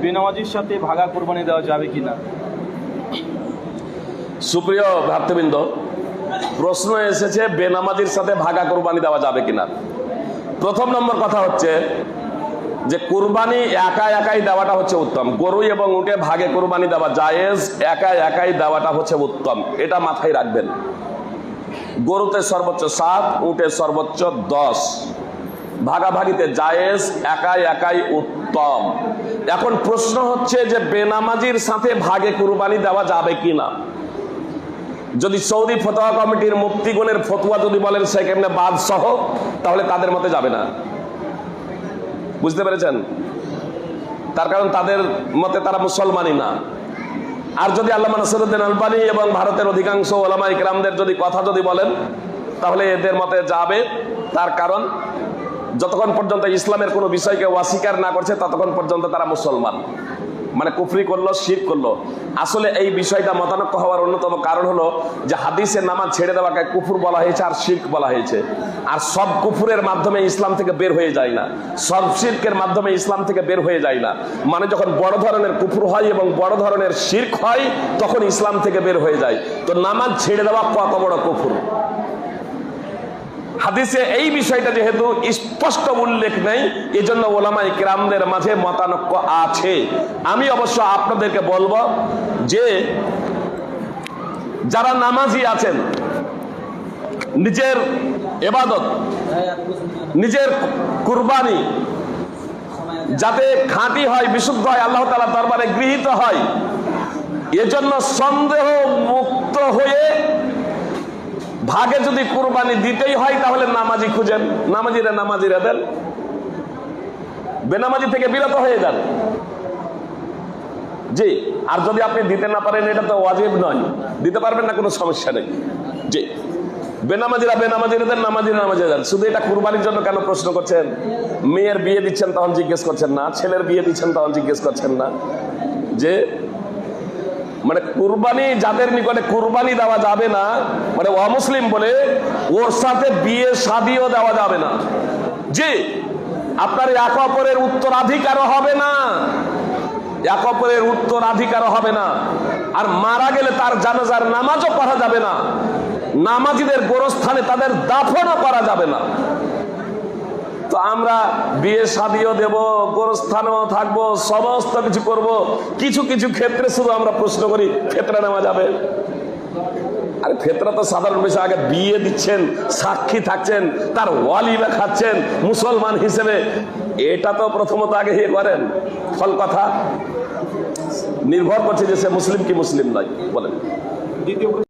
বেনামাজির সাথে ভাগা কোরবানি দেওয়া যাবে কিনা? সুপ্রিয় ভ্রাতৃবৃন্দ, প্রশ্ন এসেছে বেনামাজির সাথে ভাগা কোরবানি দেওয়া যাবে কিনা। প্রথম নম্বর কথা হচ্ছে যে কোরবানি একা একাই দেওয়াটা হচ্ছে উত্তম। গরু এবং উটে ভাগে কোরবানি দেওয়া জায়েজ, একা একাই দেওয়াটা হচ্ছে উত্তম, এটা মাথায় রাখবেন। গরুতে সর্বোচ্চ 7, উটে সর্বোচ্চ 10, ভাগাভাগিতে জায়েজ, একাই একাই উত্তম। এখন প্রশ্ন হচ্ছে যে বেনামাজির সাথে ভাগে কুরবানি দেওয়া যাবে কিনা। যদি সৌদি ফতোয়া কমিটির মুফতিগণের ফতোয়া যদি বলেন সেখানে বাদ সহ, তাহলে তাদের মতে যাবে না। বুঝতে পেরেছেন? তার কারণ তাদের মতে তারা মুসলমানই না। আর যদি আল্লামা নাসিরউদ্দিন আলবানী এবং ভারতের অধিকাংশ উলামায়ে কেরামদের যদি কথা যদি বলেন, তাহলে এদের মতে যাবে। তার কারণ যতক্ষণ পর্যন্ত ইসলামের কোনো বিষয়কে অস্বীকার না করছে ততক্ষণ পর্যন্ত তারা মুসলমান, মানে কুফরি করলো, শিরক করলো। আসলে এই বিষয়টা মতানক্য হওয়ার অন্যতম কারণ হলো যে হাদিসে নামাজ ছেড়ে দেওয়াকে কুফর বলা হয়েছে আর শিরক বলা হয়েছে। আর সব কুফরের মাধ্যমে ইসলাম থেকে বের হয়ে যায় না, সব শিরকের মাধ্যমে ইসলাম থেকে বের হয়ে যায় না। মানে যখন বড় ধরনের কুফর হয় এবং বড় ধরনের শিরক হয় তখন ইসলাম থেকে বের হয়ে যায়। তো নামাজ ছেড়ে দেওয়া কত বড় কুফর? হাদিসে এই বিষয়টা যেহেতু স্পষ্ট উল্লেখ নেই, এজন্য ওলামায়ে কেরামদের মাঝে মতানক্য আছে। আমি অবশ্য আপনাদেরকে বলবো যে যারা নামাজি আছেন, নিজের ইবাদত, নিজের কুরবানি যাতে খাঁটি হয়, বিশুদ্ধ হয়, আল্লাহ তাআলার দরবারে গৃহীত হয়, এজন্য সন্দেহ মুক্ত হয়ে ভাগে যদি কুরবানি দিতেই হয় তাহলে নামাজি খুঁজেন, নামাজিরা দেন, বেনামাজি থেকে বিরত হয়ে যান। জি, আর যদি আপনি দিতে না পারেন এটা তো ওয়াজিব নয়, দিতে পারবেন না, কোনো সমস্যা নেই। জি, বেনামাজিরা দেন, নামাজিরা দেন। শুধু এটা কুরবানির জন্য কেন প্রশ্ন করছেন? মেয়ের বিয়ে দিচ্ছেন তখন জিজ্ঞেস করছেন না, ছেলের বিয়ে দিচ্ছেন তখন জিজ্ঞেস করছেন না যে মানে কুরবানি যাদের নিকটে কুরবানি দেওয়া যাবে না, মানে অমুসলিম বলে ওর সাথে বিয়ে শাদিও দেওয়া যাবে না। জি, আপনার এক অপরের উত্তরাধিকারও হবে না, এক অপরের উত্তরাধিকারও হবে না। আর মারা গেলে তার জানাজার নামাজও পড়া যাবে না, নামাজিদের গোরস্থানে তাদের দাফনও করা যাবে না। তো আমরা বিয়ে শাদিও দেব, গোরস্থানেও থাকবো, সমস্ত কিছু করব। কিছু কিছু ক্ষেত্রে শুধু আমরা প্রশ্ন করি ফিতরা নেওয়া যাবে? আরে ফিতরা তো সাধারণ বিষয়। আগে বিয়ে দিচ্ছেন, সাক্ষী থাকছেন, তার ওয়ালিমা খাচ্ছেন মুসলমান হিসেবে, এটা তো প্রথমত আগে ইয়ে করেন। ফল কথা নির্ভর করছে যে সে মুসলিম কি মুসলিম নয়। বলেন। দ্বিতীয়